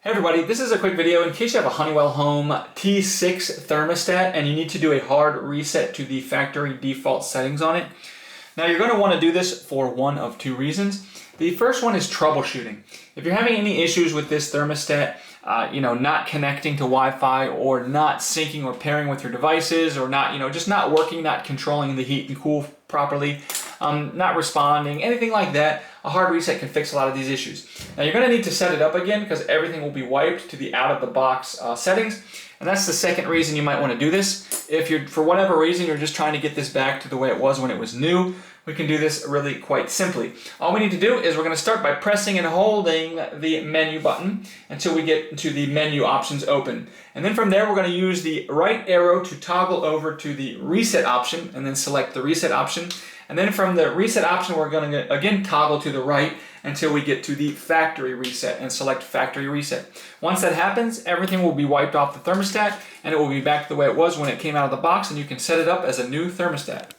Hey everybody, this is a quick video in case you have a Honeywell Home T6 thermostat and you need to do a hard reset to the factory default settings on it. Now you're going to want to do this for one of two reasons. The first one is troubleshooting. If you're having any issues with this thermostat, not connecting to Wi-Fi or not syncing or pairing with your devices or not, just not working, not controlling the heat and cool properly, not responding, anything like that, a hard reset can fix a lot of these issues. Now you're going to need to set it up again because everything will be wiped to the out-of-the-box settings, and that's the second reason you might want to do this. If you're, for whatever reason, you're just trying to get this back to the way it was when it was new, we can do this really quite simply. All we need to do is we're going to start by pressing and holding the menu button until we get to the menu options open. And then from there we're going to use the right arrow to toggle over to the reset option and then select the reset option. And then from the reset option we're going to again toggle to the right until we get to the factory reset and select factory reset. Once that happens, everything will be wiped off the thermostat and it will be back to the way it was when it came out of the box, and you can set it up as a new thermostat.